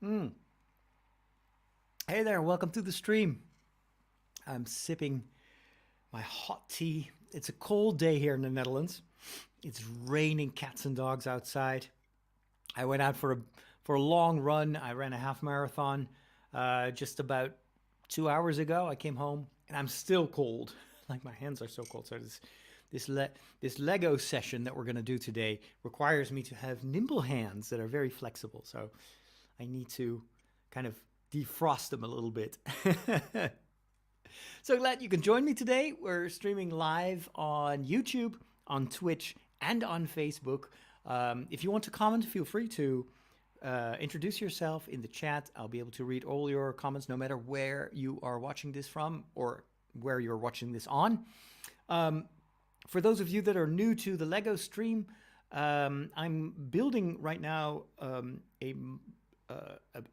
Mm. Hey there, welcome to the stream. I'm sipping my hot tea. It's a cold day here in the Netherlands. It's raining cats and dogs outside. I went out for a long run. I ran a half marathon just about 2 hours ago. I came home and I'm still cold. Like my hands are so cold. So this le- this Lego session that we're gonna do today requires me to have nimble hands that are very flexible. So I need to kind of defrost them a little bit. So glad you can join me today. We're streaming live on YouTube, on Twitch, and on Facebook. If you want to comment, feel free to introduce yourself in the chat. I'll be able to read all your comments no matter where you are watching this from or where you're watching this on. For those of you that are new to the Lego stream, I'm building right now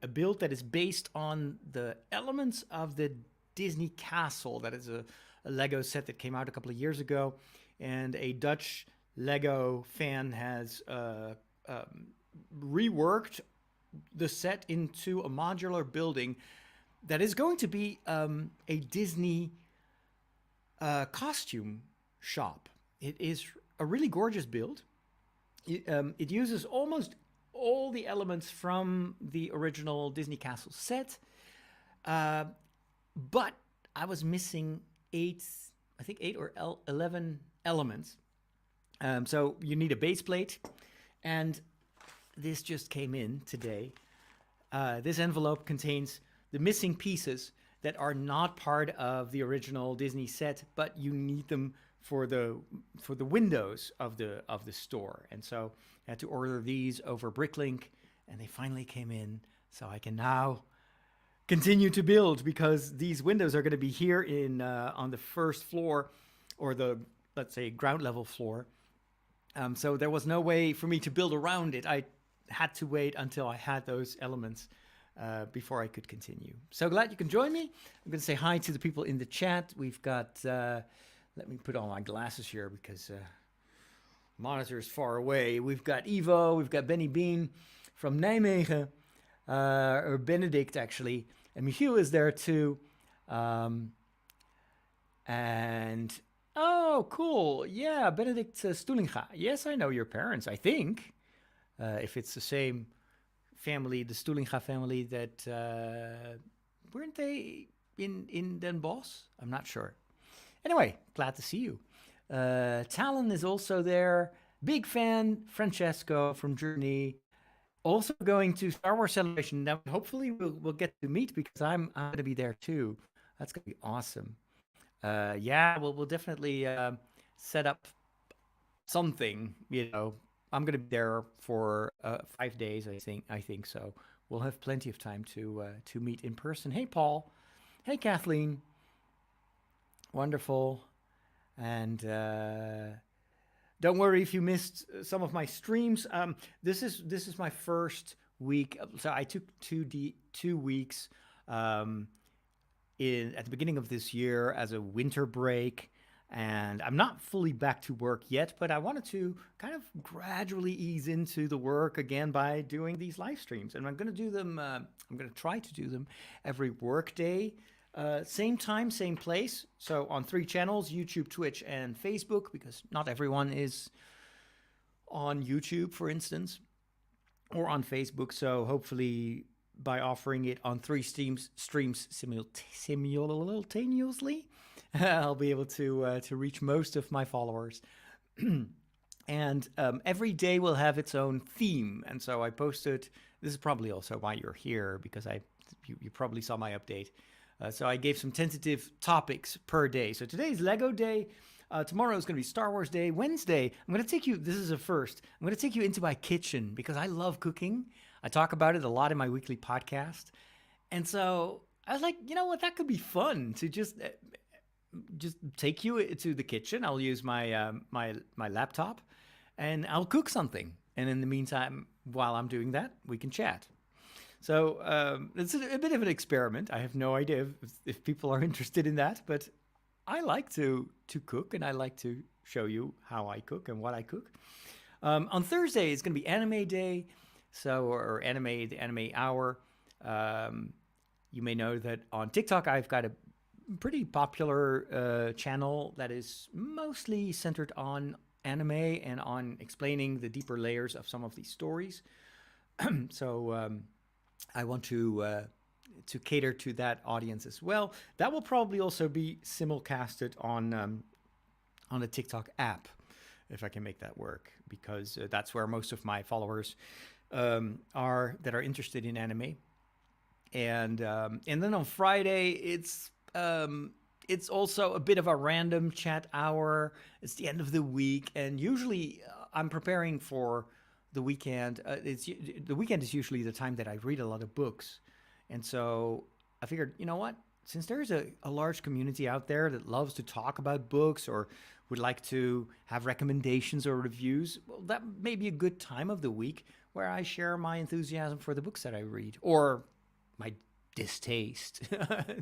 a build that is based on the elements of the Disney Castle. That is a Lego set that came out a couple of years ago, and a Dutch Lego fan has reworked the set into a modular building that is going to be a Disney costume shop. It is a really gorgeous build. It uses almost all the elements from the original Disney Castle set, uh, but I was missing I think 11 elements. So you need a base plate, and this just came in today. This envelope contains the missing pieces that are not part of the original Disney set, but you need them for the windows of the store. And so I had to order these over Bricklink, and they finally came in. So I can now continue to build because these windows are going to be here in on the first floor, or the, let's say, ground level floor. So there was no way for me to build around it. I had to wait until I had those elements before I could continue. So glad you can join me. I'm going to say hi to the people in the chat. We've got, let me put on my glasses here because monitor is far away. We've got Ivo, we've got Benny Bean from Nijmegen, or Benedict actually, and Michiel is there too. And oh, cool. Yeah, Benedict Stulinga. Yes, I know your parents, I think. If it's the same family, the Stulinga family, that weren't they in Den Bosch? I'm not sure. Anyway, glad to see you. Talon is also there. Big fan, Francesco from Germany. Also going to Star Wars Celebration. Now, hopefully we'll get to meet because I'm going to be there too. That's going to be awesome. Yeah, we'll definitely set up something. I'm gonna be there for 5 days. I think so. We'll have plenty of time to meet in person. Hey, Paul. Hey, Kathleen. Wonderful. And don't worry if you missed some of my streams. This is my first week. So I took 2 weeks at the beginning of this year as a winter break, and I'm not fully back to work yet, but I wanted to kind of gradually ease into the work again by doing these live streams. And I'm going to do them, I'm going to try to do them every work day, same time, same place. So on 3 channels: YouTube, Twitch, and Facebook, because not everyone is on YouTube, for instance, or on Facebook. So hopefully by offering it on 3 streams simultaneously, I'll be able to reach most of my followers. And every day will have its own theme. And so I posted. This is probably also why you're here, because you probably saw my update. So I gave some tentative topics per day. So today is Lego Day. Tomorrow is going to be Star Wars Day. Wednesday, I'm going to take you. This is a first. I'm going to take you into my kitchen because I love cooking. I talk about it a lot in my weekly podcast. And so I was like, you know what? That could be fun to just take you to the kitchen. I'll use my laptop, and I'll cook something. And in the meantime, while I'm doing that, we can chat. So it's a bit of an experiment. I have no idea if people are interested in that, but I like to cook, and I like to show you how I cook and what I cook. On Thursday, it's going to be Anime Day, so or anime the Anime Hour. Um, you may know that on TikTok, I've got a pretty popular channel that is mostly centered on anime and on explaining the deeper layers of some of these stories. So I want to cater to that audience as well. That will probably also be simulcasted on the TikTok app, if I can make that work, because that's where most of my followers are that are interested in anime. And then on Friday, it's also a bit of a random chat hour. It's the end of the week, and usually I'm preparing for the weekend. The weekend is usually the time that I read a lot of books, and so I figured, you know what? Since there's a large community out there that loves to talk about books or would like to have recommendations or reviews, well, that may be a good time of the week where I share my enthusiasm for the books that I read, or my distaste.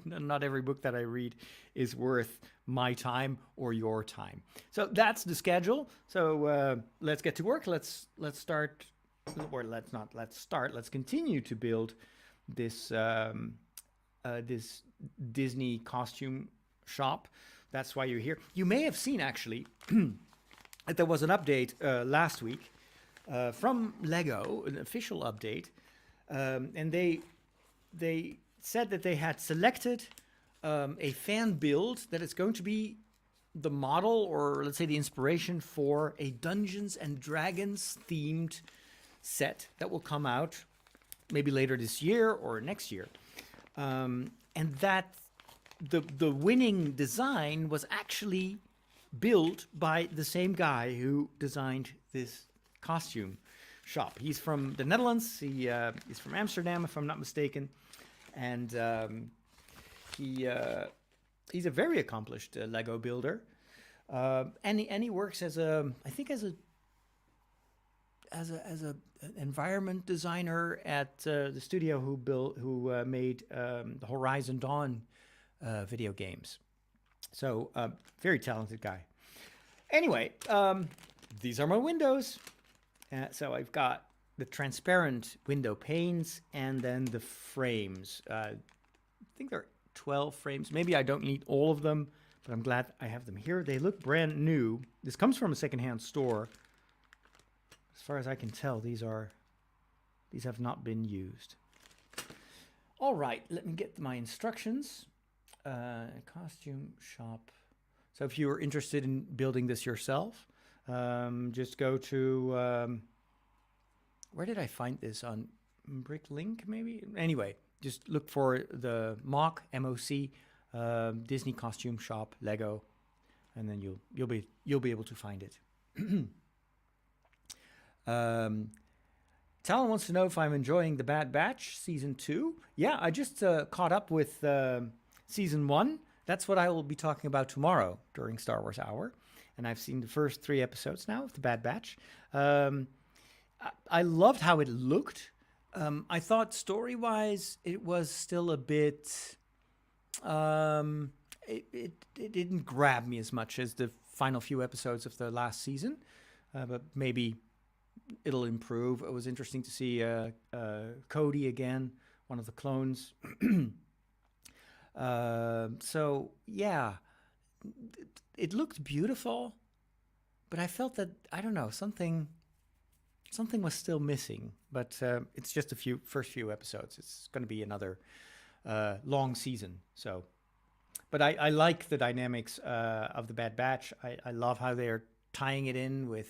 Not every book that I read is worth my time or your time. So that's the schedule. So let's get to work. Let's start, or let's start. Let's continue to build this this Disney costume shop. That's why you're here. You may have seen actually that there was an update last week from Lego, an official update, and they said that they had selected a fan build that is going to be the model, or let's say the inspiration, for a Dungeons and Dragons themed set that will come out maybe later this year or next year. And that the winning design was actually built by the same guy who designed this costume shop. He's from the Netherlands. He's from Amsterdam, if I'm not mistaken, and he's a very accomplished Lego builder. And he works as a an environment designer at the studio who made the Horizon Dawn video games. So very talented guy. Anyway, these are my windows. So I've got the transparent window panes and then the frames. I think there are 12 frames. Maybe I don't need all of them, but I'm glad I have them here. They look brand new. This comes from a secondhand store. As far as I can tell, these have not been used. All right, let me get my instructions. Costume shop. So if you are interested in building this yourself, just go to, where did I find this? On Bricklink, maybe? Anyway, just look for the MOC, M-O-C, Disney Costume Shop, Lego, and then you'll be able to find it. Talon wants to know if I'm enjoying The Bad Batch Season 2. Yeah, I just caught up with Season 1. That's what I will be talking about tomorrow during Star Wars Hour. And I've seen the first 3 episodes now of The Bad Batch. I loved how it looked. I thought story-wise it was still a bit... It didn't grab me as much as the final few episodes of the last season. But maybe it'll improve. It was interesting to see Cody again, one of the clones. So yeah, it looked beautiful, but I felt that, I don't know, something was still missing. But it's just first few episodes. It's going to be another long season. So, but I like the dynamics of the Bad Batch. I love how they're tying it in with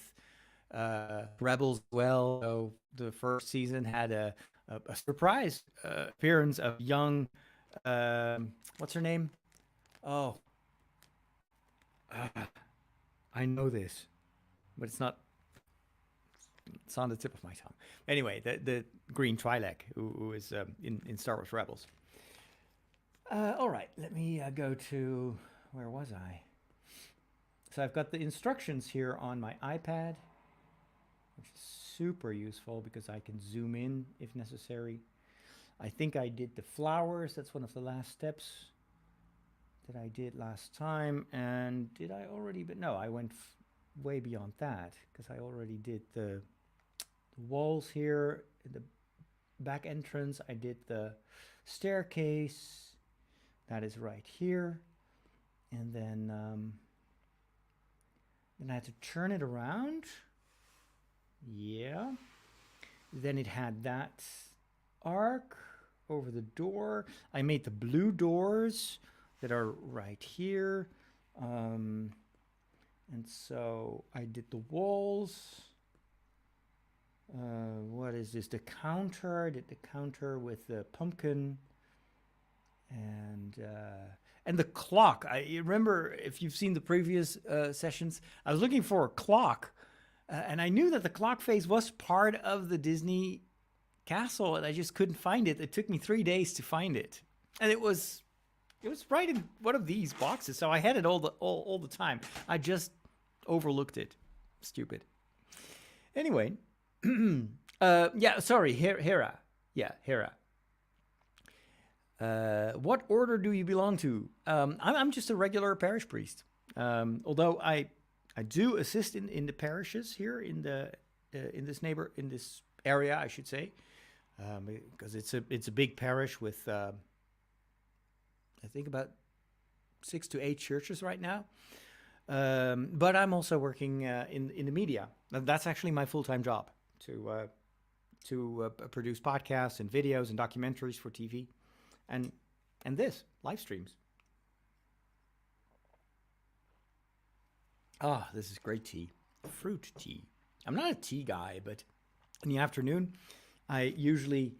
Rebels as well. So the first season had a surprise appearance of young, what's her name? Oh, I know this, but it's on the tip of my tongue. Anyway, the green Twi'lek who is in Star Wars Rebels. All right, let me go to, where was I? So I've got the instructions here on my iPad, which is super useful because I can zoom in if necessary. I think I did the flowers. That's one of the last steps that I did last time. And did I already? But no, I went way beyond that because I already did the walls here, the back entrance. I did the staircase. That is right here. And then I had to turn it around. Yeah. Then it had that arc over the door. I made the blue doors that are right here. And so I did the walls. What is this? The counter. I did the counter with the pumpkin. And the clock. I remember, if you've seen the previous sessions, I was looking for a clock. And I knew that the clock face was part of the Disney castle, and I just couldn't find it. It took me 3 days to find it. And it was right in one of these boxes, so I had it all the time. I just overlooked it. Stupid. Anyway, yeah, sorry, Hera. Yeah, Hera. What order do you belong to? I'm just a regular parish priest. Although I do assist in the parishes here in this area, I should say, because it's a big parish with I think about 6 to 8 churches right now. But I'm also working in the media. That's actually my full-time job, to produce podcasts and videos and documentaries for TV, and this live streams. Ah, this is great tea, fruit tea. I'm not a tea guy, but in the afternoon, I usually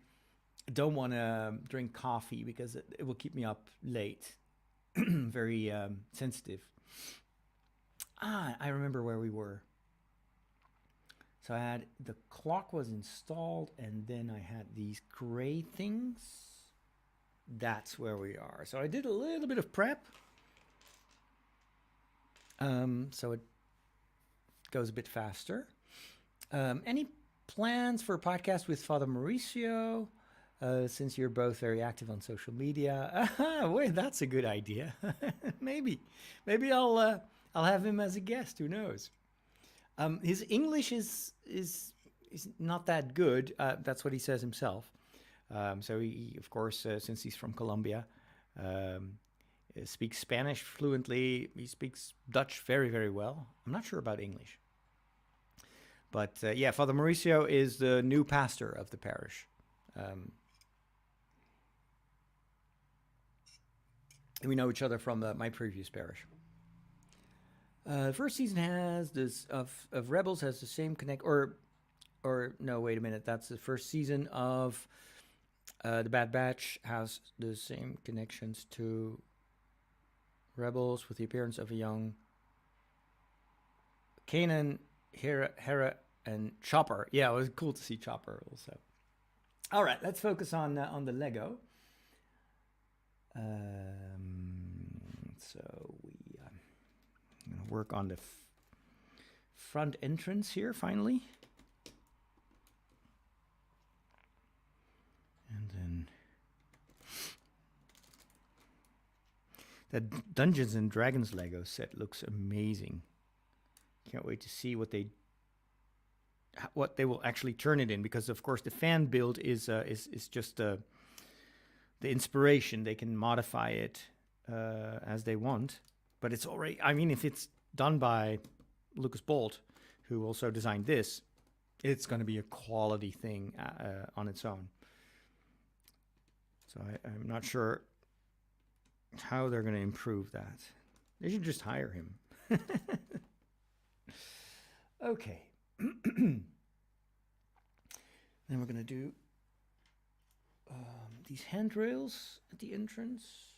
don't want to drink coffee because it will keep me up late. Very sensitive. I remember where we were. So the clock was installed, and then I had these gray things. That's where we are. So I did a little bit of prep. So it goes a bit faster. Any plans for a podcast with Father Mauricio? Since you're both very active on social media. Wait, that's a good idea. Maybe I'll have him as a guest. Who knows? His English is not that good. That's what he says himself. So he, of course, since he's from Colombia, speaks Spanish fluently. He speaks Dutch very, very well. I'm not sure about English. But yeah, Father Mauricio is the new pastor of the parish. We know each other from my previous parish. The first season has this of Rebels has the same connect, or no, wait a minute. That's the first season of the Bad Batch has the same connections to Rebels with the appearance of a young Kanan, Hera, and Chopper. Yeah, it was cool to see Chopper also. All right, let's focus on the Lego. So I'm gonna work on the front entrance here finally, and then that Dungeons and Dragons Lego set looks amazing. Can't wait to see what they will actually turn it in, because of course the fan build is just the inspiration. They can modify it as they want, but it's already, I mean, if it's done by Lucas Bolt, who also designed this, it's going to be a quality thing on its own. So I'm not sure how they're going to improve that. They should just hire him. Okay. Then we're going to do these handrails at the entrance.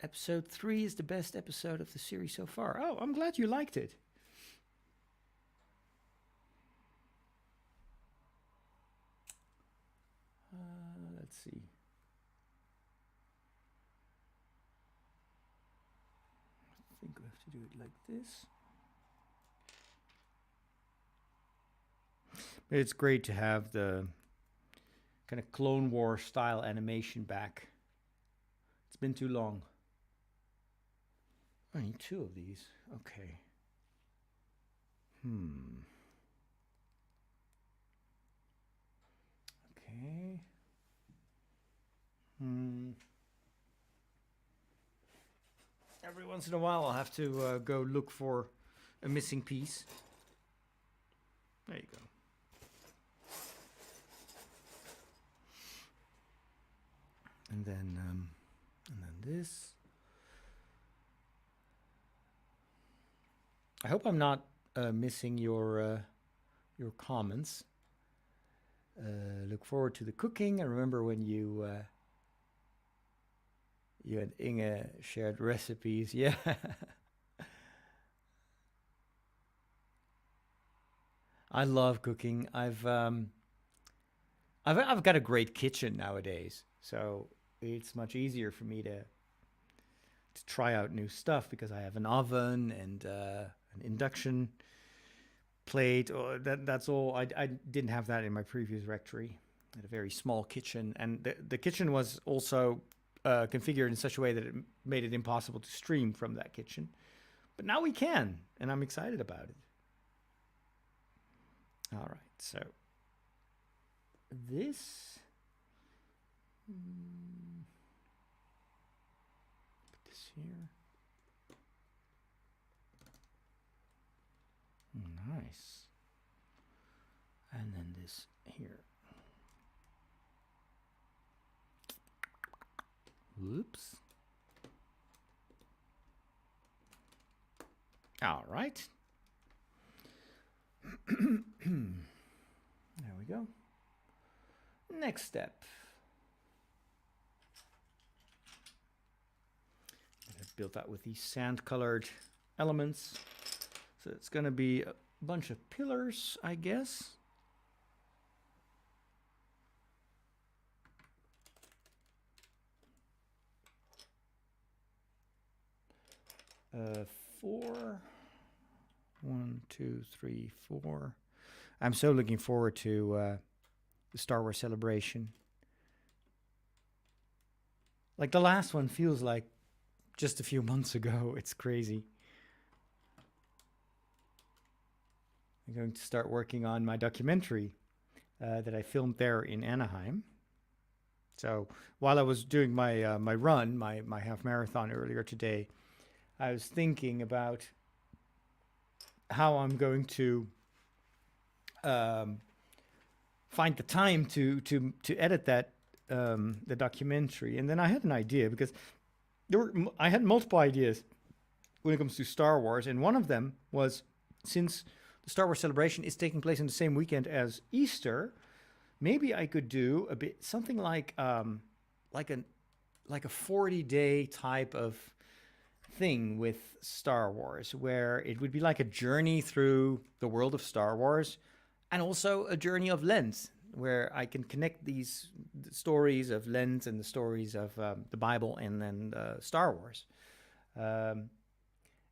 Episode 3 is the best episode of the series so far. Oh, I'm glad you liked it. Let's see. I think we have to do it like this. But it's great to have the kind of Clone Wars style animation back. It's been too long. I need 2 of these. Okay. Okay. Every once in a while, I'll have to go look for a missing piece. There you go. And then this. I hope I'm not missing your comments. Look forward to the cooking. I remember when you and Inge shared recipes. Yeah. I love cooking. I've got a great kitchen nowadays, so it's much easier for me to try out new stuff because I have an oven and an induction plate. That's all. I didn't have that in my previous rectory. I had a very small kitchen, and the kitchen was also configured in such a way that it made it impossible to stream from that kitchen. But now we can, and I'm excited about it. All right, so this. Put this here. Nice. And then this here. Whoops. All right. There we go. Next step. I've built that with these sand-colored elements. So it's going to be a bunch of pillars, I guess. Four. 1, 2, 3, 4. I'm so looking forward to the Star Wars Celebration. Like the last one feels like just a few months ago. It's crazy. I'm going to start working on my documentary that I filmed there in Anaheim. So while I was doing my my run, my half marathon earlier today, I was thinking about how I'm going to find the time to edit that the documentary. And then I had an idea because I had multiple ideas when it comes to Star Wars, and one of them was, since the Star Wars Celebration is taking place in the same weekend as Easter, maybe I could do a bit something like a 40-day type of thing with Star Wars, where it would be like a journey through the world of Star Wars, and also a journey of Lent, where I can connect these stories of Lent and the stories of the Bible and then Star Wars. And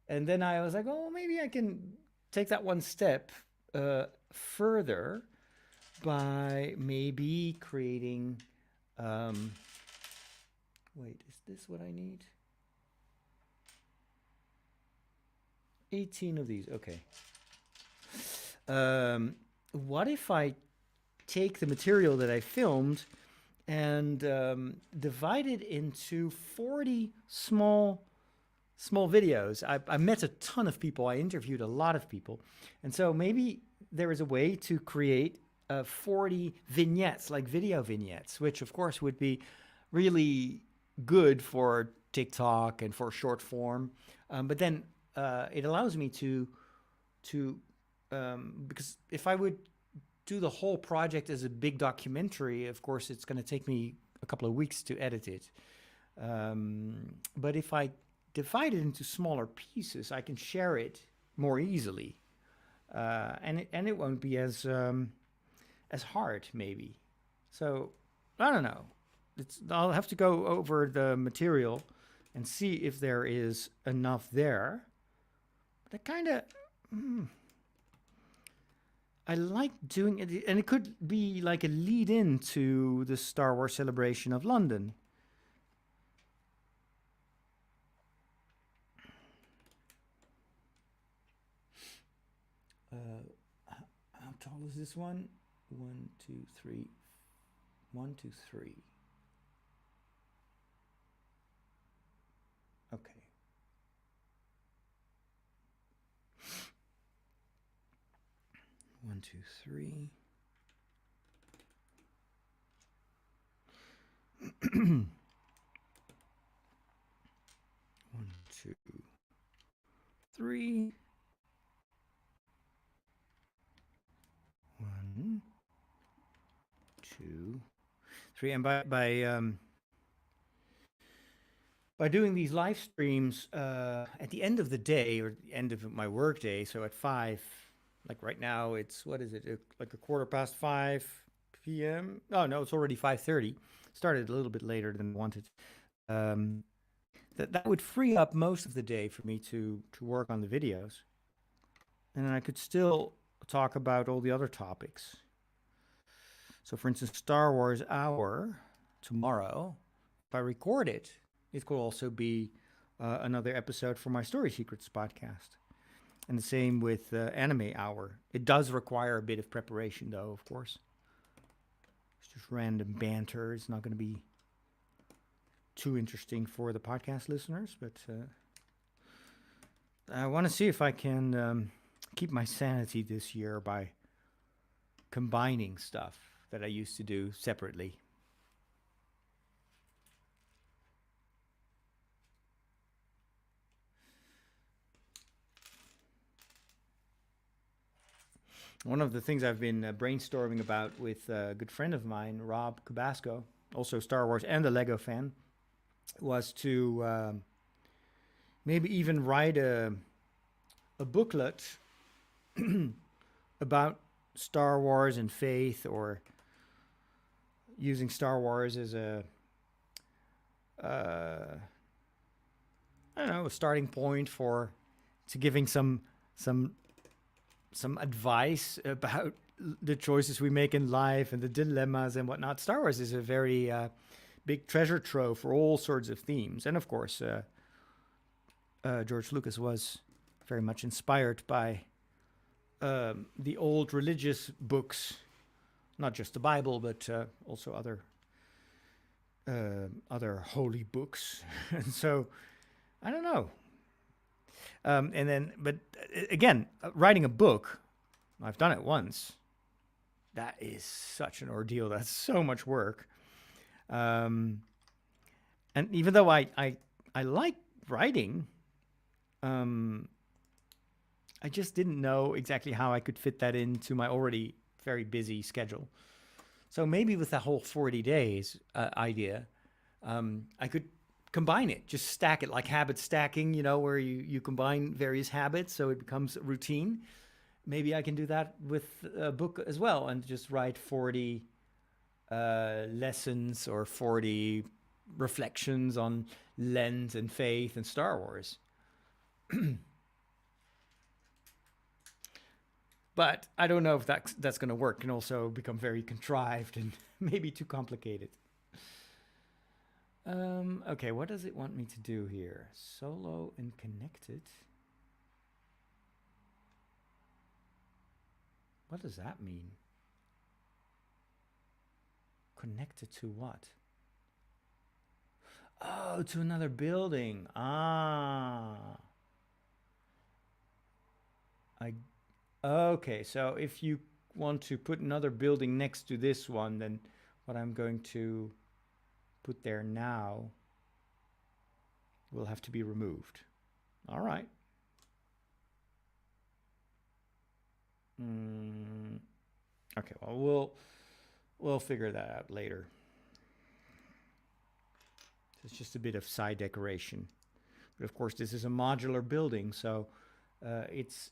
then I was like, oh, maybe I can take that one step further by maybe creating... wait, is this what I need? 18 of these, okay. What if I take the material that I filmed and divide it into 40 small videos? I met a ton of people. I interviewed a lot of people. And so maybe there is a way to create 40 vignettes, like video vignettes, which of course would be really good for TikTok and for short form. But then it allows me to because if I would do the whole project as a big documentary, of course, it's going to take me a couple of weeks to edit it. But if I divide it into smaller pieces, I can share it more easily, and it won't be as hard, maybe. So I don't know. I'll have to go over the material and see if there is enough there. But I kind of. I like doing it, and it could be like a lead-in to the Star Wars Celebration of London. How tall is this one? One, two, three. 1, 2, 3. Okay. One, two, three. One, two, three. One, two, three. And by doing these live streams at the end of the day or the end of my work day, so at 5, like right now, it's what is it? Like a quarter past 5 p.m. Oh no, it's already 5:30. Started a little bit later than wanted. Um, that would free up most of the day for me to work on the videos, and then I could still talk about all the other topics. So, for instance, Star Wars Hour tomorrow. If I record it, it could also be another episode for my Story Secrets podcast. And the same with Anime Hour. It does require a bit of preparation, though, of course. It's just random banter. It's not going to be too interesting for the podcast listeners, but I want to see if I can keep my sanity this year by combining stuff that I used to do separately. One of the things I've been brainstorming about with a good friend of mine, Rob Cabasco, also Star Wars and a Lego fan, was to maybe even write a booklet about Star Wars and faith, or using Star Wars as a I don't know, a starting point to giving some advice about the choices we make in life and the dilemmas and whatnot. Star Wars is a very big treasure trove for all sorts of themes, and of course, George Lucas was very much inspired by the old religious books, not just the Bible, but also other holy books. And so, I don't know. But again, writing a book, I've done it once. That is such an ordeal. That's so much work. And even though I like writing, I just didn't know exactly how I could fit that into my already very busy schedule. So maybe with the whole 40 days idea, I could combine it, just stack it like habit stacking, where you combine various habits so it becomes a routine. Maybe I can do that with a book as well and just write 40 lessons or 40 reflections on Lent and faith and Star Wars. But I don't know if that's going to work. It can also become very contrived and maybe too complicated. Okay, what does it want me to do here? Solo and connected. What does that mean? Connected to what? Oh, to another building. Okay, so if you want to put another building next to this one, then what I'm going to put there now will have to be removed. All right. Okay, well, we'll figure that out later. It's just a bit of side decoration. But of course, this is a modular building, so it's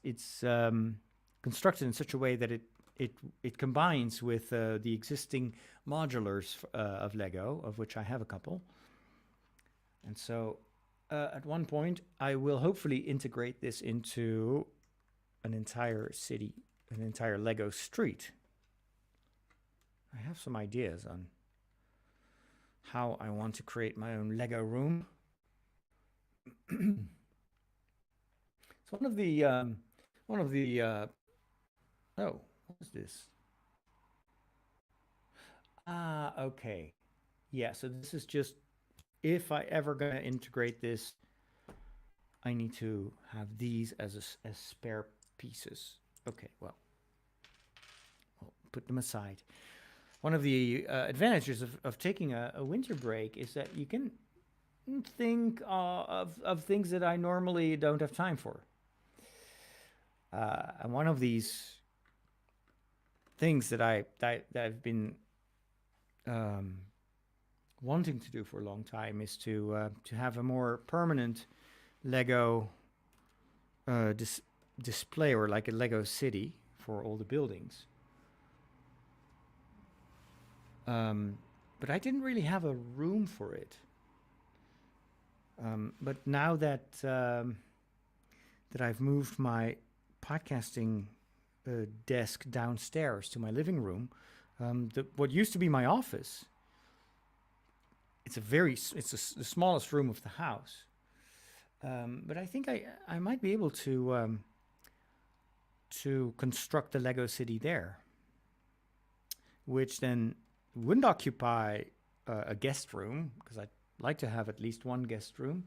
constructed in such a way that it combines with the existing modulars of Lego, of which I have a couple. And so at one point, I will hopefully integrate this into an entire city, an entire Lego street. I have some ideas on how I want to create my own Lego room. So one of the Oh, what is this? Ah, okay. Yeah, so this is just if I ever gonna integrate this, I need to have these as spare pieces. Okay, well, I'll put them aside. One of the advantages of taking a winter break is that you can think of things that I normally don't have time for. And one of these things that I've been um, wanting to do for a long time is to have a more permanent Lego display, or like a Lego city for all the buildings. But I didn't really have a room for it. But now that I've moved my podcasting desk downstairs to my living room, what used to be my office, it's the smallest room of the house. But I think I might be able to construct the Lego city there, which then wouldn't occupy a guest room, because I'd like to have at least one guest room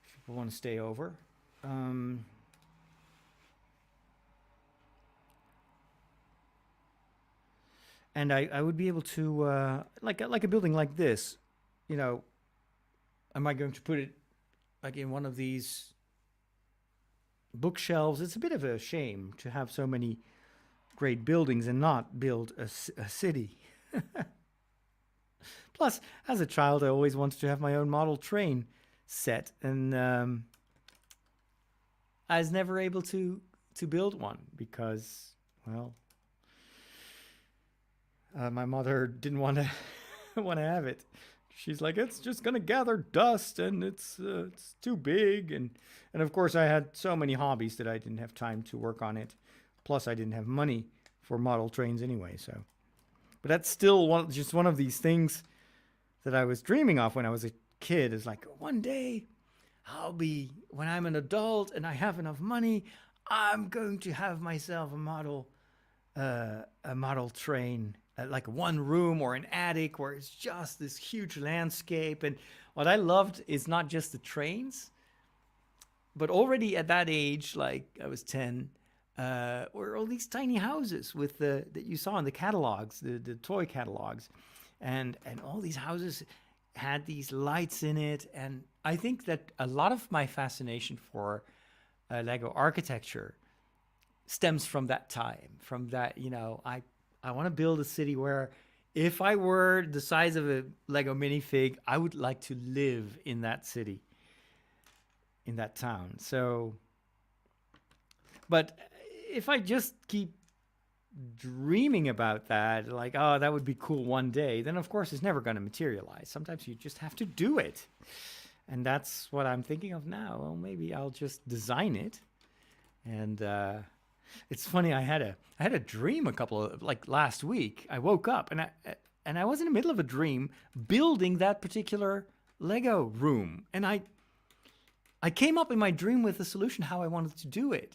if people want to stay over. Um, and I would be able to like a building like this, you know. Am I going to put it like in one of these bookshelves? It's a bit of a shame to have so many great buildings and not build a city. Plus, as a child, I always wanted to have my own model train set, and I was never able to build one because, well, my mother didn't want to want to have it. She's like, it's just gonna gather dust, and it's too big, and of course I had so many hobbies that I didn't have time to work on it. Plus, I didn't have money for model trains anyway. So, but that's still just one of these things that I was dreaming of when I was a kid. Is like, one day when I'm an adult and I have enough money, I'm going to have myself a model train, like one room or an attic where it's just this huge landscape. And what I loved is not just the trains, but already at that age, like I was 10, were all these tiny houses with that you saw in the catalogs, the toy catalogs, and all these houses had these lights in it. And I think that a lot of my fascination for Lego architecture stems from that time, from that, I want to build a city where if I were the size of a Lego minifig, I would like to live in that city, in that town. So, but if I just keep dreaming about that, like, oh, that would be cool one day, then of course it's never going to materialize. Sometimes you just have to do it. And that's what I'm thinking of now. Well, maybe I'll just design it. And it's funny, I had a dream a couple of, like, last week. I woke up and I was in the middle of a dream building that particular Lego room. And I came up in my dream with a solution how I wanted to do it,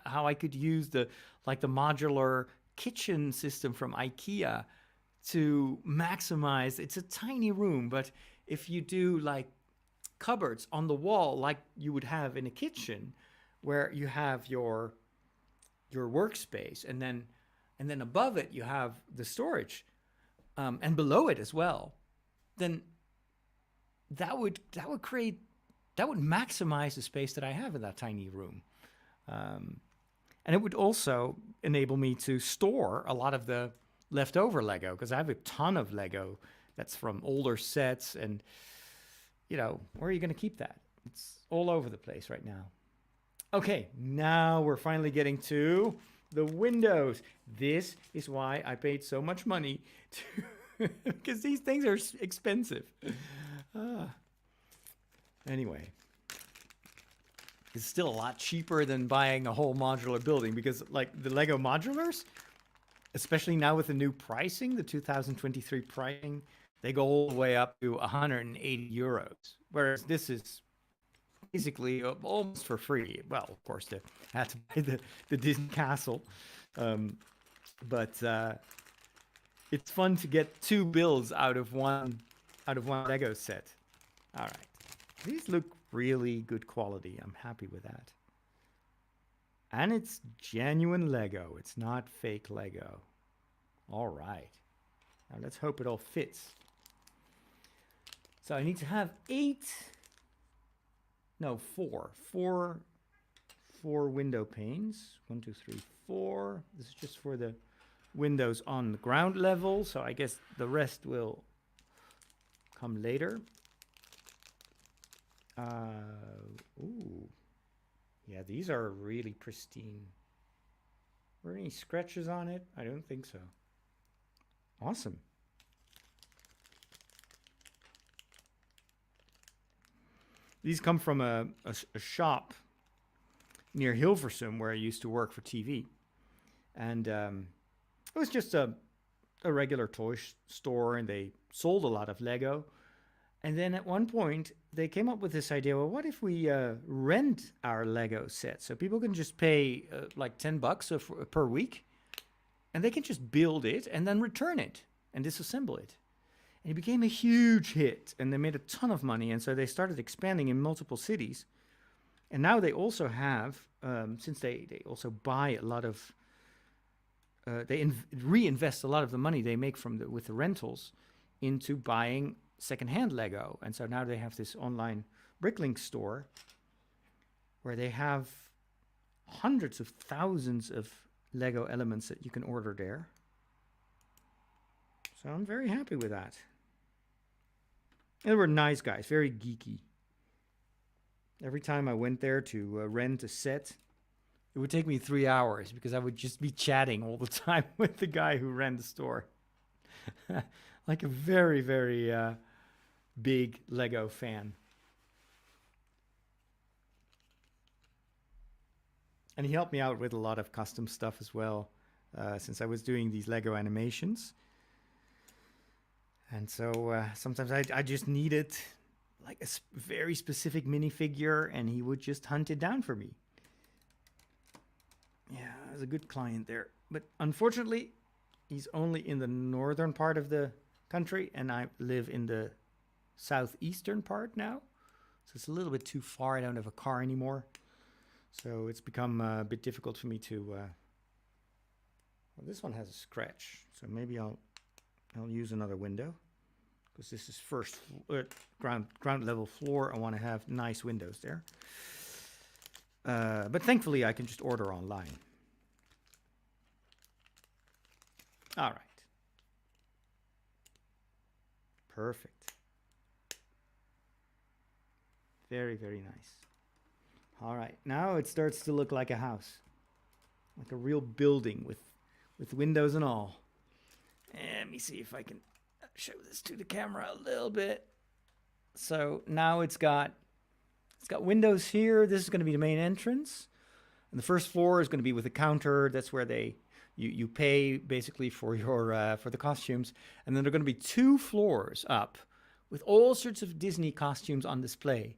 how I could use the modular kitchen system from IKEA to maximize. It's a tiny room, but if you do like cupboards on the wall, like you would have in a kitchen, where you have your workspace, and then above it you have the storage, and below it as well, then that would maximize the space that I have in that tiny room. And it would also enable me to store a lot of the leftover Lego, because I have a ton of Lego that's from older sets. And, where are you going to keep that? It's all over the place right now. Okay, now we're finally getting to the windows. This is why I paid so much money because these things are expensive. Anyway, it's still a lot cheaper than buying a whole modular building, because like the Lego modulars, especially now with the new pricing, the 2023 pricing, they go all the way up to 180 euros. Whereas this is basically almost for free. Well, of course, they had to buy the Disney castle, um, but it's fun to get two builds out of one Lego set. All right, these look really good quality. I'm happy with that, and it's genuine Lego. It's not fake Lego. All right, now let's hope it all fits. So I need to have four window panes. 1, 2, 3, 4. This is just for the windows on the ground level, so I guess the rest will come later. Ooh. Yeah, these are really pristine. Were there any scratches on it? I don't think so. Awesome. These come from a shop near Hilversum where I used to work for TV. And it was just a regular toy store, and they sold a lot of Lego. And then at one point, they came up with this idea, well, what if we rent our Lego set? So people can just pay like $10 per week, and they can just build it and then return it and disassemble it. And it became a huge hit, and they made a ton of money, and so they started expanding in multiple cities. And now they also have, since they also buy a lot of, they reinvest a lot of the money they make with the rentals into buying secondhand Lego. And so now they have this online Bricklink store where they have hundreds of thousands of Lego elements that you can order there. So I'm very happy with that. And they were nice guys, very geeky. Every time I went there to rent a set, it would take me 3 hours because I would just be chatting all the time with the guy who ran the store. Like a very, very big Lego fan. And he helped me out with a lot of custom stuff as well, since I was doing these Lego animations. And so sometimes I just needed like a very specific minifigure, and he would just hunt it down for me. Yeah, I was a good client there. But unfortunately, he's only in the northern part of the country, and I live in the southeastern part now. So it's a little bit too far. I don't have a car anymore. So it's become a bit difficult for me to... well, this one has a scratch, so maybe I'll use another window, because this is first ground level floor. I want to have nice windows there. But thankfully, I can just order online. All right. Perfect. Very, very nice. All right. Now it starts to look like a house, like a real building with windows and all. And let me see if I can show this to the camera a little bit. So now it's got windows here. This is going to be the main entrance. And the first floor is going to be with a counter. That's where you pay basically for your for the costumes. And then there are going to be 2 floors up with all sorts of Disney costumes on display.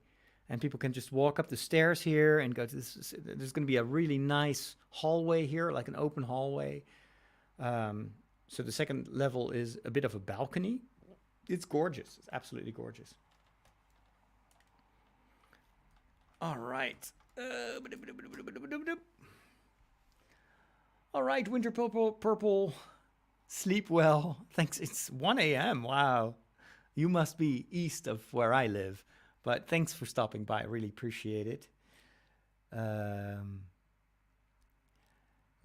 And people can just walk up the stairs here and go to this. There's going to be a really nice hallway here, like an open hallway. So the second level is a bit of a balcony. It's gorgeous. It's absolutely gorgeous. All right. All right, Winter Purple. Sleep well. Thanks. It's 1 a.m. Wow. You must be east of where I live. But thanks for stopping by. I really appreciate it.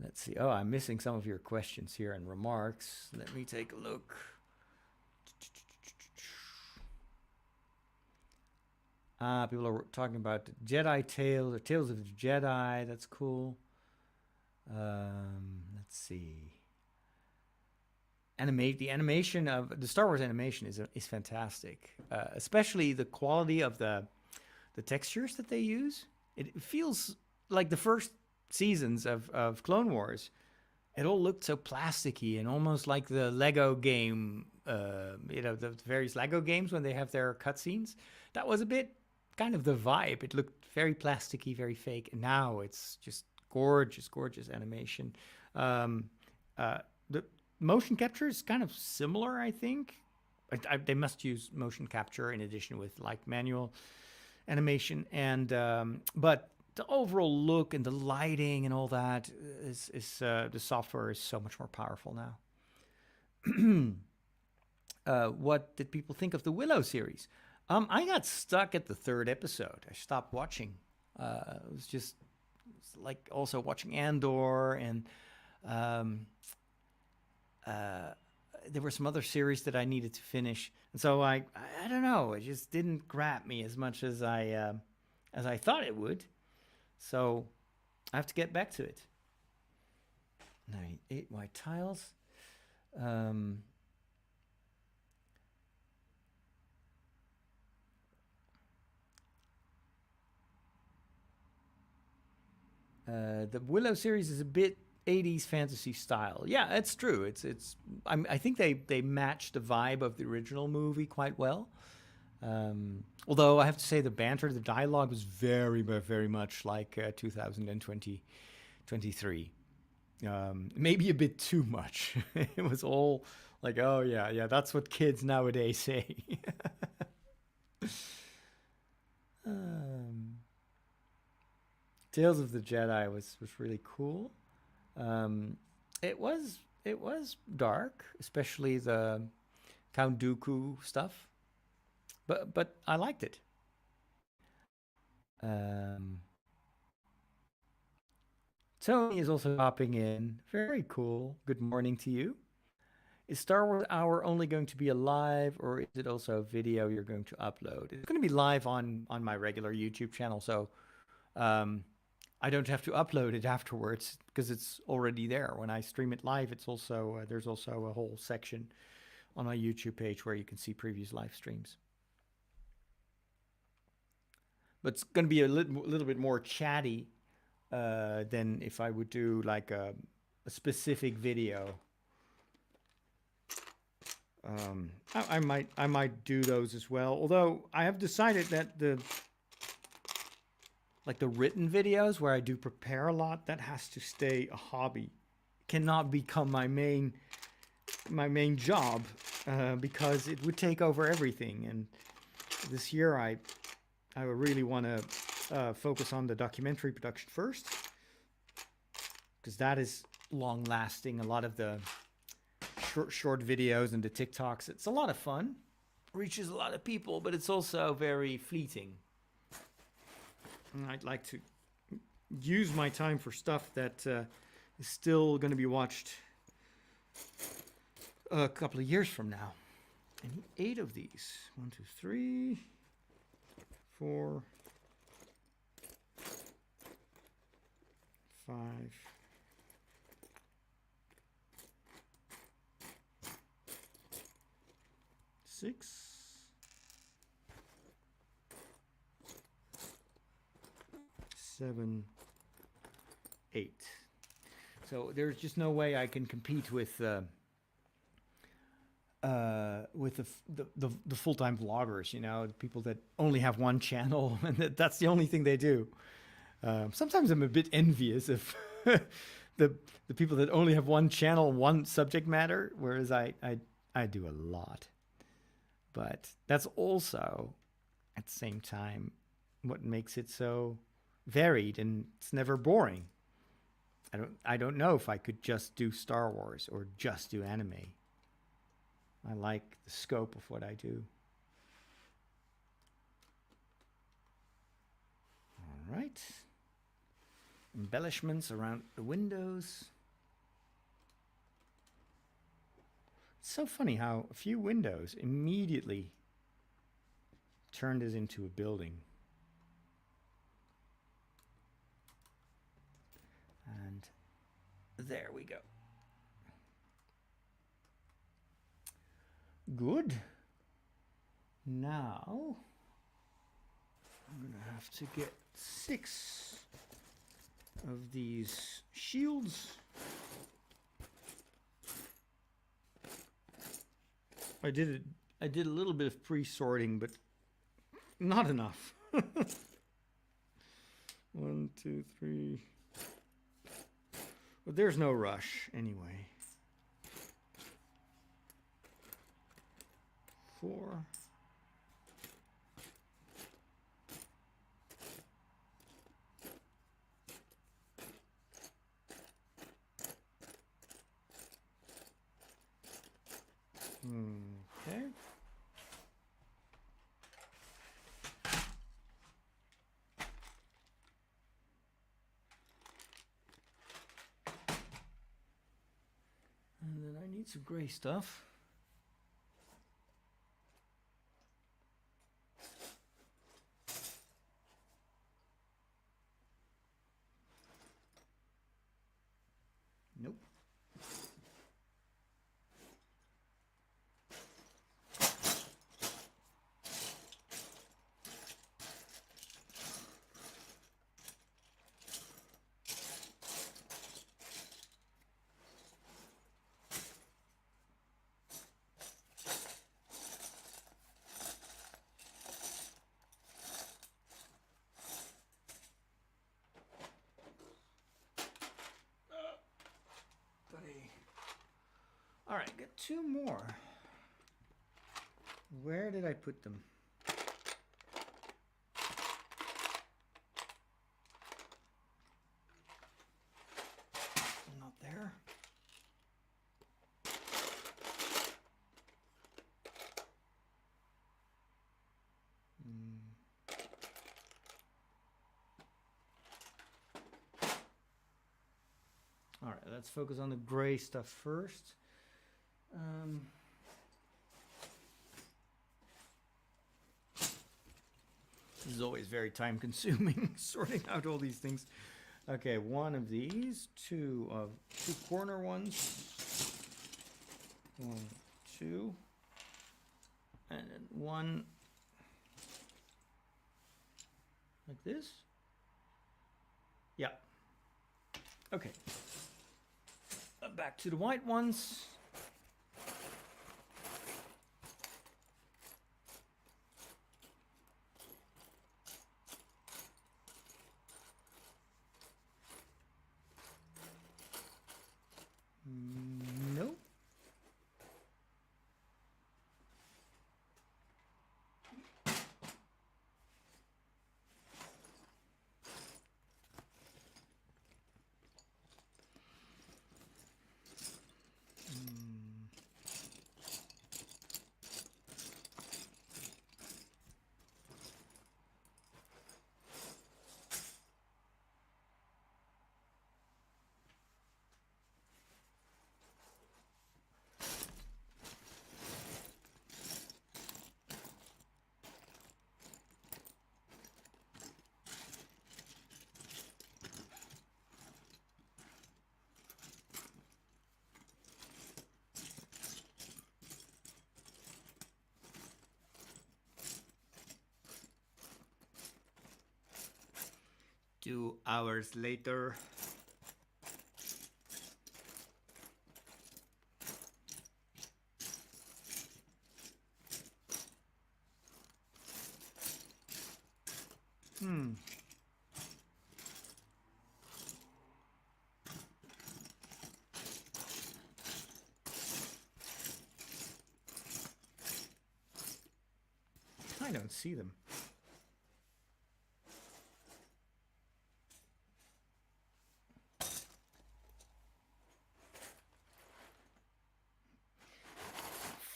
Let's see. Oh, I'm missing some of your questions here and remarks. Let me take a look. People are talking about Jedi Tales or Tales of the Jedi. That's cool. Let's see. The animation of the Star Wars animation is fantastic, especially the quality of the textures that they use. It feels like the first seasons of Clone Wars. It all looked so plasticky and almost like the Lego game, the various Lego games when they have their cutscenes. That was a bit kind of the vibe. It looked very plasticky, very fake. And now it's just gorgeous, gorgeous animation. Um, the motion capture is kind of similar, I think. They must use motion capture in addition with like manual animation, and but the overall look and the lighting and all that is the software is so much more powerful now. What did people think of the Willow series? I got stuck at the third episode. I stopped watching. It was just like also watching Andor, and um, there were some other series that I needed to finish, and so I don't know. It just didn't grab me as much as I thought it would. So I have to get back to it. Now, 8 white tiles. The Willow series is a bit 80s fantasy style. Yeah, it's true. I think they match the vibe of the original movie quite well. Although I have to say the banter, the dialogue was very, very much like 2023. Maybe a bit too much. It was all like, oh yeah, that's what kids nowadays say. um, Tales of the Jedi was really cool. It was dark, especially the Count Dooku stuff, but I liked it. Tony is also hopping in. Very cool. Good morning to you. Is Star Wars Hour only going to be a live, or is it also a video you're going to upload? It's going to be live on my regular YouTube channel, so I don't have to upload it afterwards because it's already there. When I stream it live, it's also there's also a whole section on my YouTube page where you can see previous live streams. But it's going to be a little bit more chatty than if I would do like a specific video. I might do those as well. Although I have decided that the written videos where I do prepare a lot, that has to stay a hobby. It cannot become my main job because it would take over everything. And this year I really want to focus on the documentary production first, because that is long lasting. A lot of the short videos and the TikToks, it's a lot of fun, reaches a lot of people, but it's also very fleeting. And I'd like to use my time for stuff that is still going to be watched a couple of years from now. I need 8 of these. 1, 2, 3, 4, 5, 6, 7, 8. So there's just no way I can compete with the full-time vloggers, you know, people that only have one channel and that's the only thing they do. Sometimes I'm a bit envious of the people that only have one channel, one subject matter, whereas I do a lot. But that's also, at the same time, what makes it so varied, and it's never boring. I don't know if I could just do Star Wars or just do anime. I like the scope of what I do. All right. Embellishments around the windows. It's so funny how a few windows immediately turned this into a building. And there we go. Good. Now, I'm going to have to get 6 of these shields. I did a little bit of pre-sorting, but not enough. 1, 2, 3. But there's no rush anyway. 4. Okay. And then I need some gray stuff. Nope. All right, got 2 more. Where did I put them? Not there. All right, let's focus on the gray stuff first. This is always very time consuming, sorting out all these things. Okay, 1 of these, 2 corner ones. 1, 2. And then 1 like this. Yeah. Okay. Back to the white ones. Nope. Two hours later. I don't see them.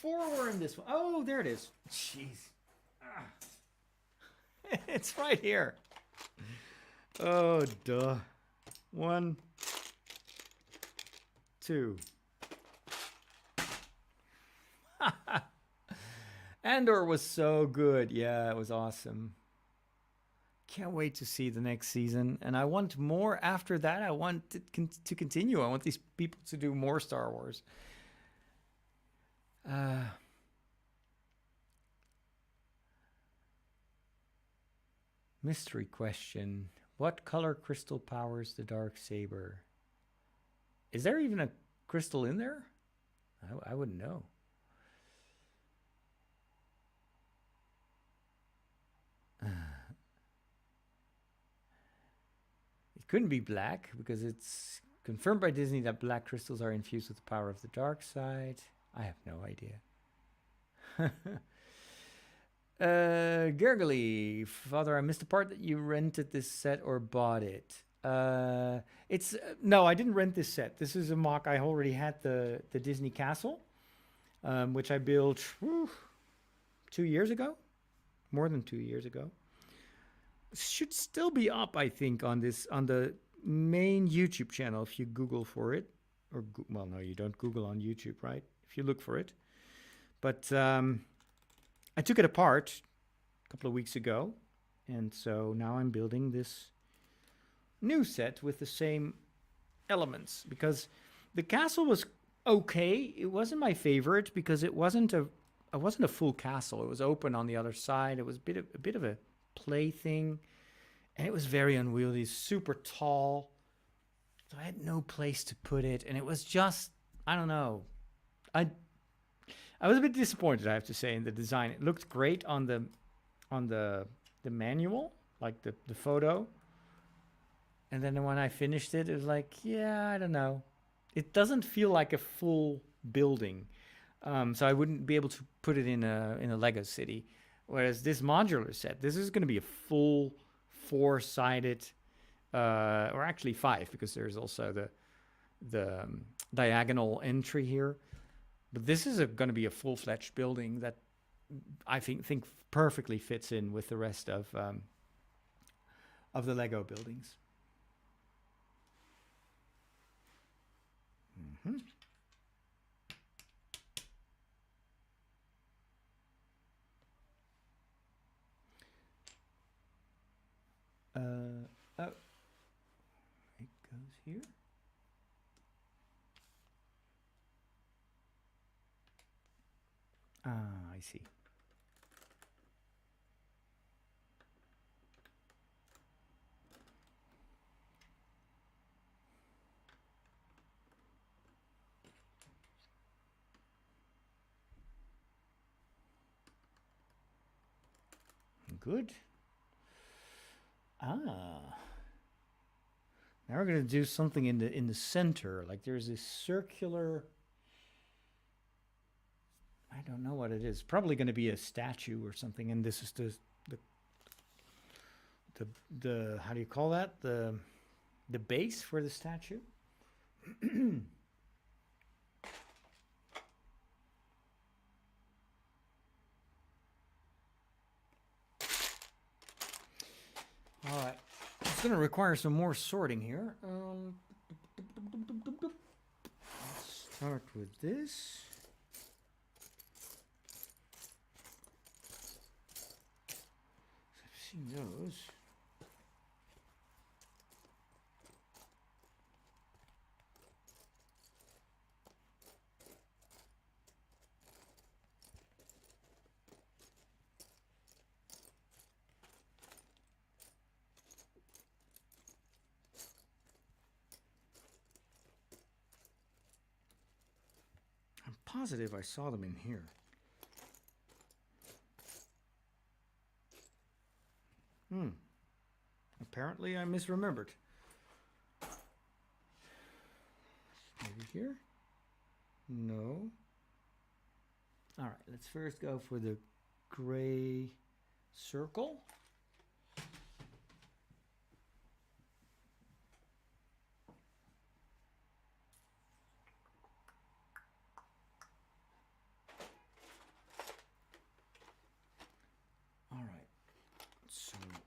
Four in this one. Oh, there it is. Jeez. It's right here. Oh, duh. 1, 2. Andor was so good. Yeah, it was awesome. Can't wait to see the next season. And I want more after that. I want it to continue. I want these people to do more Star Wars. Mystery question. What color crystal powers the dark saber? Is there even a crystal in there? I wouldn't know. It couldn't be black because it's confirmed by Disney that black crystals are infused with the power of the dark side. I have no idea. Gurgly, Father, I missed the part that you rented this set or bought it. It's no, I didn't rent this set. This is a mock. I already had the Disney Castle, which I built 2 years ago, more than 2 years ago. Should still be up, I think, on the main YouTube channel if you Google for it, or well, no, you don't Google on YouTube, right? If you look for it, but I took it apart a couple of weeks ago, and so now I'm building this new set with the same elements because the castle was okay. It wasn't my favorite because it wasn't a full castle. It was open on the other side. It was a bit of a play thing, and it was very unwieldy, super tall. So I had no place to put it, and it was just, I don't know. I was a bit disappointed, I have to say, in the design. It looked great on the manual, like the photo. And then when I finished it, it was like, yeah, I don't know. It doesn't feel like a full building. So I wouldn't be able to put it in a Lego city. Whereas this modular set, this is going to be a full 4-sided, or actually 5, because there's also the diagonal entry here. But this is going to be a full-fledged building that I think perfectly fits in with the rest of the Lego buildings. Mm-hmm. Oh, it goes here. Ah, I see. Good. Ah. Now we're going to do something in the center. Like there's this circular, I don't know what it is. Probably going to be a statue or something. And this is the how do you call that? The base for the statue. All right, it's going to require some more sorting here. Let's start with this. I've seen those. Positive I saw them in here. Apparently I misremembered. Maybe here? No. All right, let's first go for the gray circle.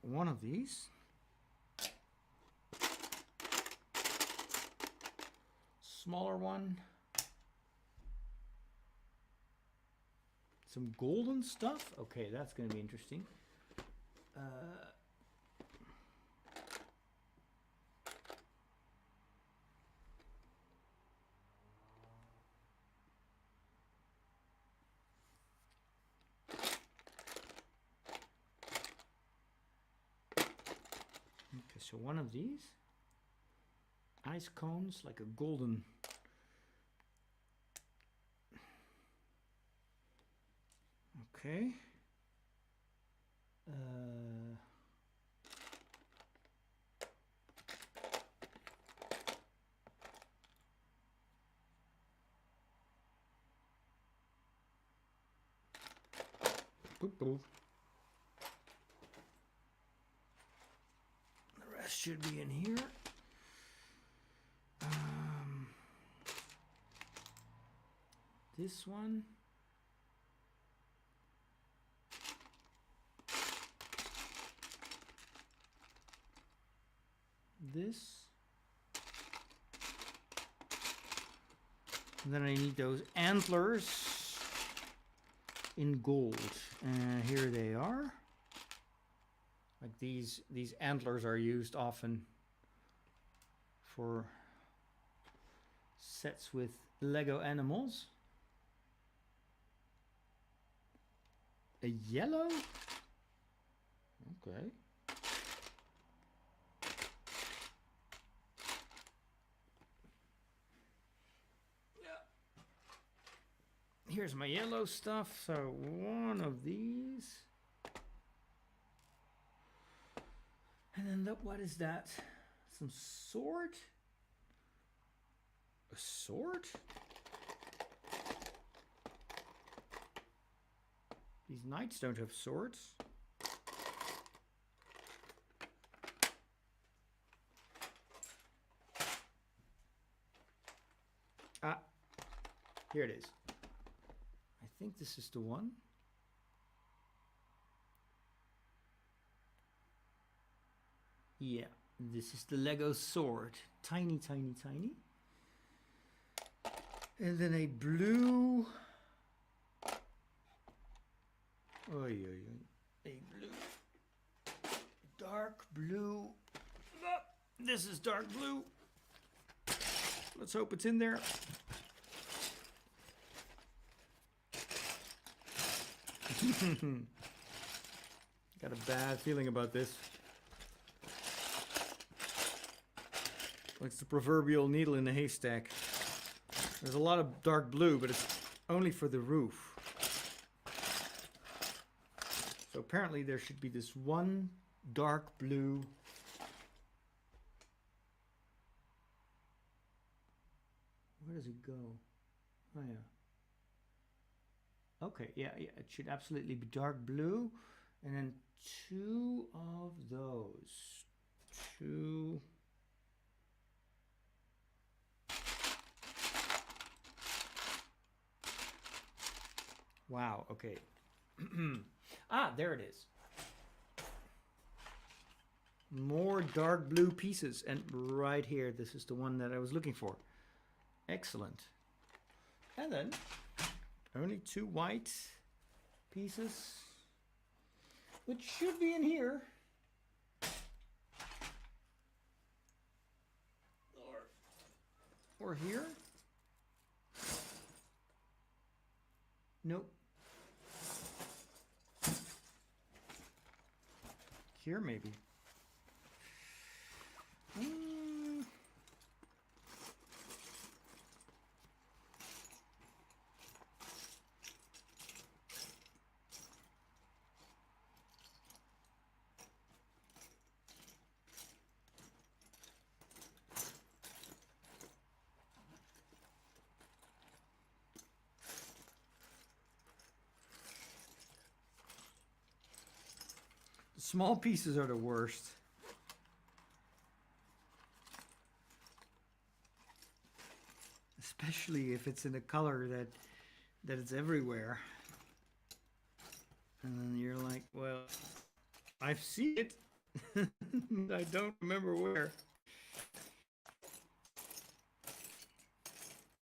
One of these. Smaller one. Some golden stuff. Okay, that's going to be interesting. So one of these ice cones, like a golden. Okay. Boop, boop. The rest should be in here. This one. This. And then I need those antlers in gold. And here they are. Like these antlers are used often for sets with Lego animals. A yellow? Okay. Here's my yellow stuff. So one of these. And then what is that? Some sword? A sword? These knights don't have swords. Ah, here it is. I think this is the one. Yeah, this is the Lego sword. Tiny, tiny, tiny. And then a blue. Oy, oy, oy. A blue. Dark blue. Oh, this is dark blue. Let's hope it's in there. Got a bad feeling about this. It's the proverbial needle in the haystack. There's a lot of dark blue, but it's only for the roof. So apparently there should be this one dark blue. Where does it go? Oh yeah. Okay, yeah, it should absolutely be dark blue. And then two of those. Two. Wow, okay. Ah, there it is. More dark blue pieces. And right here, this is the one that I was looking for. Excellent. And then only two white pieces, which should be in here. Or here. Nope. Here maybe. Small pieces are the worst. Especially if it's in a color that it's everywhere. And then you're like, well, I've seen it. I don't remember where.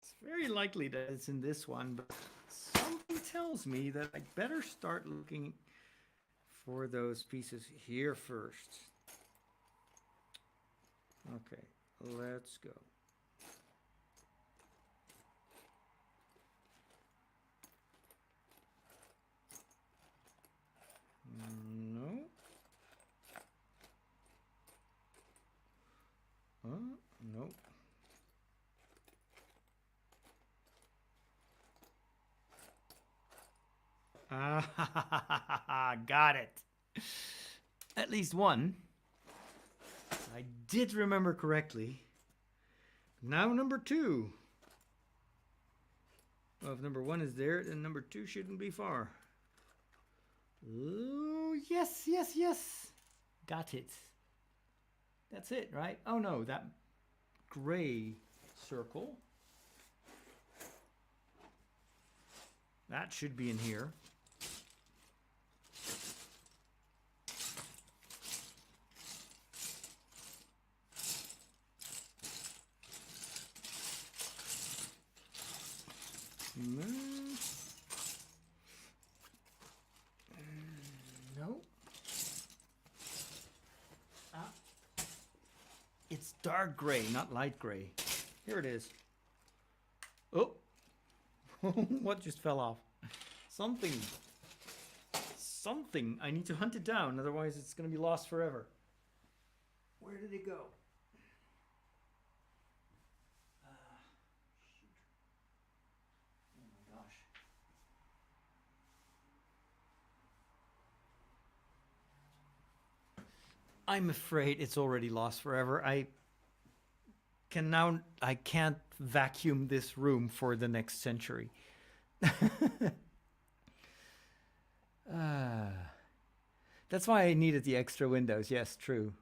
It's very likely that it's in this one, but something tells me that I better start looking for those pieces here first. Okay, let's go. No. Nope. Ah, got it. At least one. I did remember correctly. Now number two. Well, if number one is there, then number two shouldn't be far. Oh, yes, yes, yes. Got it. That's it, right? Oh no, that gray circle. That should be in here. No. It's dark gray, not light gray. Here it is. Oh. What just fell off? Something. Something. I need to hunt it down, otherwise it's going to be lost forever. Where did it go? Shoot. Oh my gosh. I'm afraid it's already lost forever. I can't vacuum this room for the next century. That's why I needed the extra windows. Yes, true.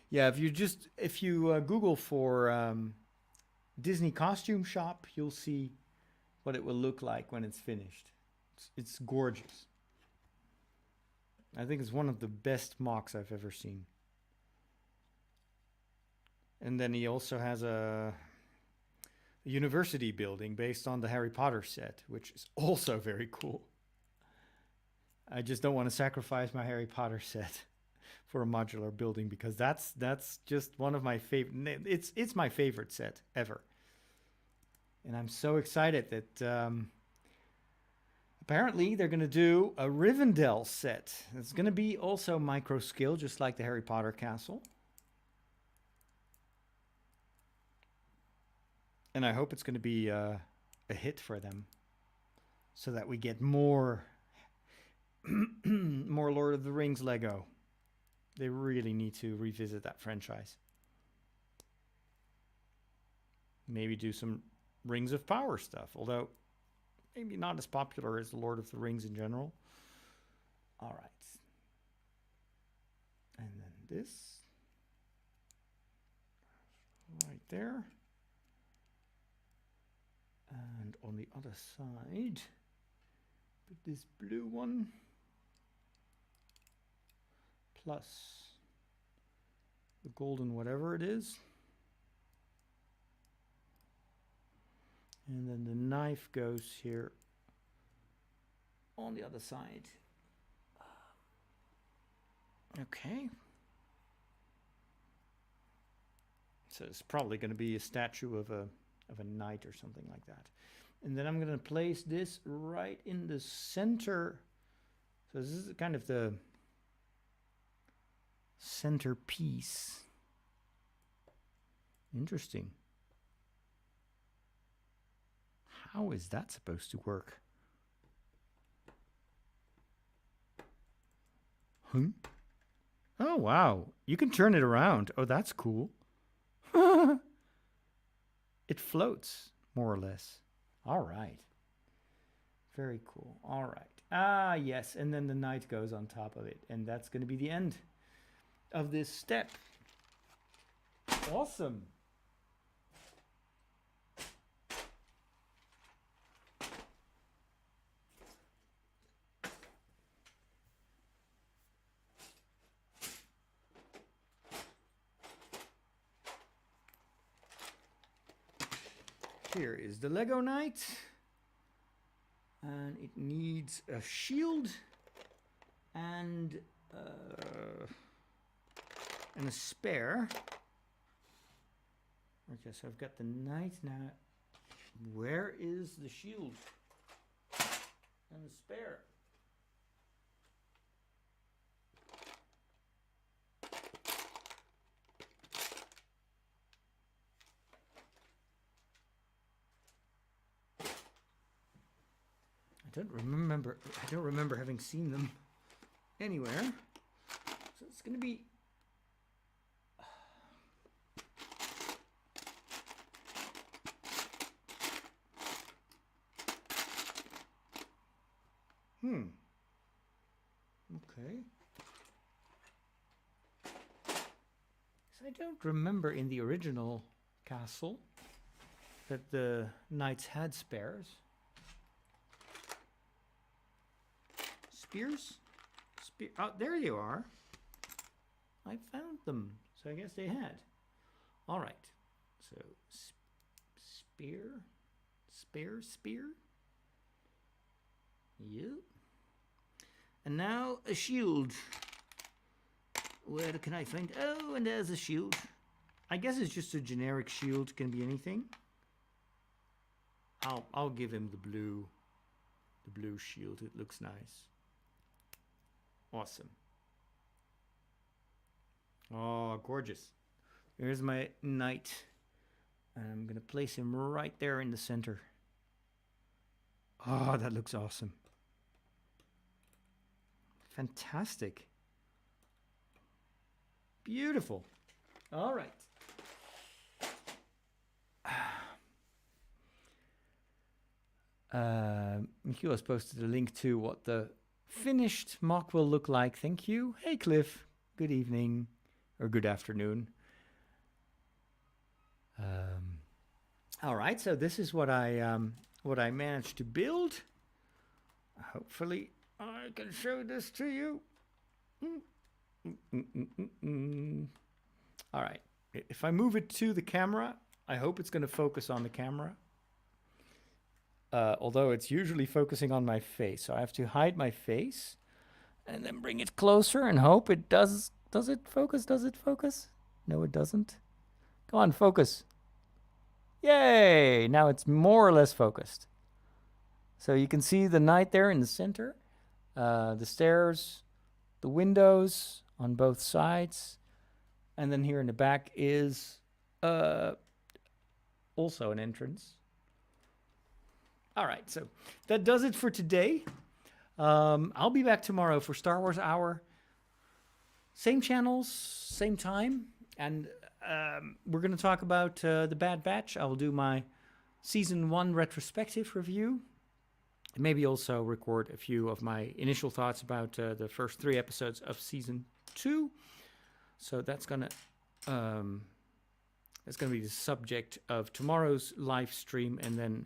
Yeah, if you Google for Disney costume shop, you'll see what it will look like when it's finished. It's gorgeous. I think it's one of the best mocks I've ever seen. And then he also has a university building based on the Harry Potter set, which is also very cool. I just don't want to sacrifice my Harry Potter set for a modular building because that's just one of my favorite. It's my favorite set ever, and I'm so excited that apparently they're going to do a Rivendell set. It's going to be also micro scale, just like the Harry Potter castle. And I hope it's going to be a hit for them, so that we get more more Lord of the Rings Lego. They really need to revisit that franchise. Maybe do some Rings of Power stuff, although maybe not as popular as the Lord of the Rings in general. All right. And then this right there. And on the other side, put this blue one plus the golden whatever it is. And then the knife goes here on the other side. Okay. So it's probably going to be a statue of a knight or something like that. And then I'm going to place this right in the center. So this is kind of the centerpiece. Interesting. How is that supposed to work? Huh? Oh, wow. You can turn it around. Oh, that's cool. It floats, more or less. All right. Very cool. All right. Ah, yes. And then the knight goes on top of it. And that's going to be the end of this step. Awesome. Here is the Lego Knight. And it needs a shield and a spare. Okay, so I've got the knight now. Where is the shield and the spare? I don't remember having seen them anywhere. So it's going to be I don't remember in the original castle that the knights had spears. Spears? Oh, there you are. I found them. So I guess they had. All right. So spear. Yep. And now a shield. Where can I find? Oh, and there's a shield. I guess it's just a generic shield. Can be anything. I'll give him the blue shield. It looks nice. Awesome. Oh, gorgeous. Here's my knight. I'm going to place him right there in the center. Oh, that looks awesome. Fantastic. Beautiful. All right. Michiel has posted a link to what the finished mock will look like. Thank you. Hey, Cliff. Good evening. Or good afternoon. All right, so this is what I managed to build. Hopefully, I can show this to you. All right, if I move it to the camera, I hope it's going to focus on the camera. Although it's usually focusing on my face, so I have to hide my face and then bring it closer and hope it does. Does it focus? Does it focus? No, it doesn't. Come on, focus. Yay! Now it's more or less focused. So you can see the knight there in the center, the stairs, the windows on both sides, and then here in the back is also an entrance. All right, so that does it for today. I'll be back tomorrow for Star Wars Hour. Same channels, same time, and we're going to talk about The Bad Batch. I will do my Season 1 retrospective review. Maybe also record a few of my initial thoughts about the first 3 episodes of Season 2. So that's going to be the subject of tomorrow's live stream, and then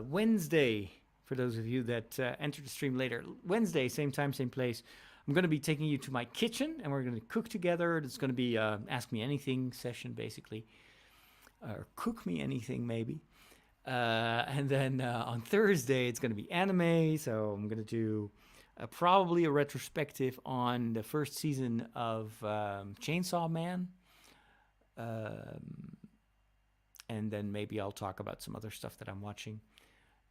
Wednesday, for those of you that enter the stream later, Wednesday, same time, same place, I'm going to be taking you to my kitchen, and we're going to cook together. It's going to be Ask Me Anything session, basically. Or Cook Me Anything, maybe. And then on Thursday, it's going to be anime. So I'm going to do probably a retrospective on the first season of Chainsaw Man. And then maybe I'll talk about some other stuff that I'm watching.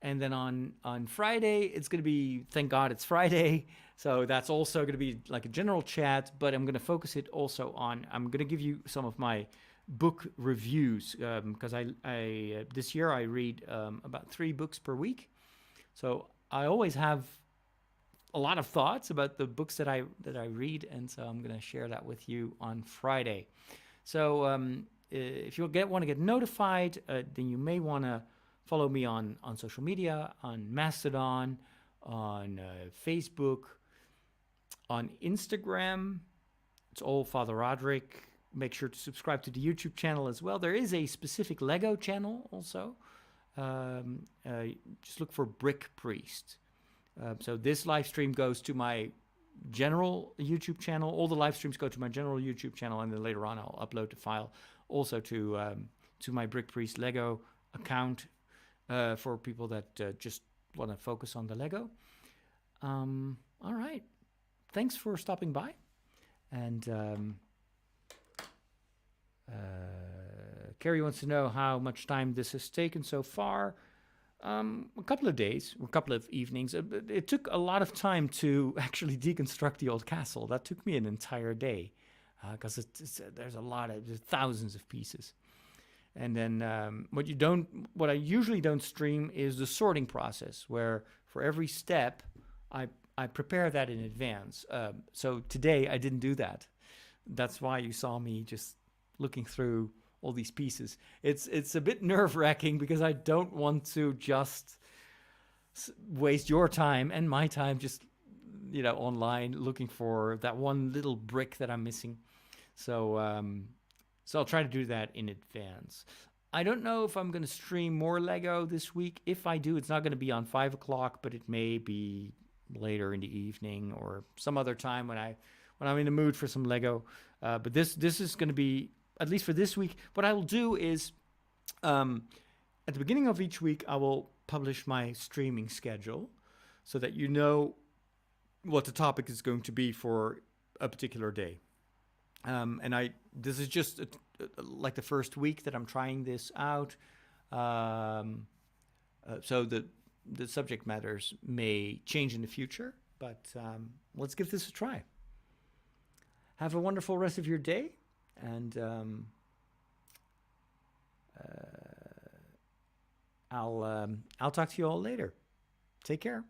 And then on Friday, it's going to be, thank God it's Friday. So that's also going to be like a general chat, but I'm going to focus it also on, I'm going to give you some of my book reviews, because I this year I read about 3 books per week. So I always have a lot of thoughts about the books that I read, and so I'm going to share that with you on Friday. So if you want to get notified, then you may want to follow me on social media, on Mastodon, on Facebook, on Instagram. It's all Father Roderick. Make sure to subscribe to the YouTube channel as well. There is a specific Lego channel also. Just look for Brick Priest. So this live stream goes to my general YouTube channel. All the live streams go to my general YouTube channel, and then later on I'll upload the file also to my Brick Priest Lego account for people that just want to focus on the Lego. All right. Thanks for stopping by. And Carrie wants to know how much time this has taken so far. A couple of days, or a couple of evenings. It took a lot of time to actually deconstruct the old castle. That took me an entire day, because there's thousands of pieces. And then what I usually don't stream is the sorting process, where for every step I prepare that in advance. So today I didn't do that. That's why you saw me just looking through all these pieces. It's a bit nerve-wracking, because I don't want to just waste your time and my time just online looking for that one little brick that I'm missing. So So I'll try to do that in advance. I don't know if I'm going to stream more Lego this week. If I do, it's not going to be on 5 o'clock, but it may be later in the evening or some other time when I'm in the mood for some Lego. But this is going to be, at least for this week. What I will do is at the beginning of each week, I will publish my streaming schedule so that you know what the topic is going to be for a particular day. This is just like the first week that I'm trying this out. So the subject matters may change in the future, but let's give this a try. Have a wonderful rest of your day, and I'll talk to you all later. Take care.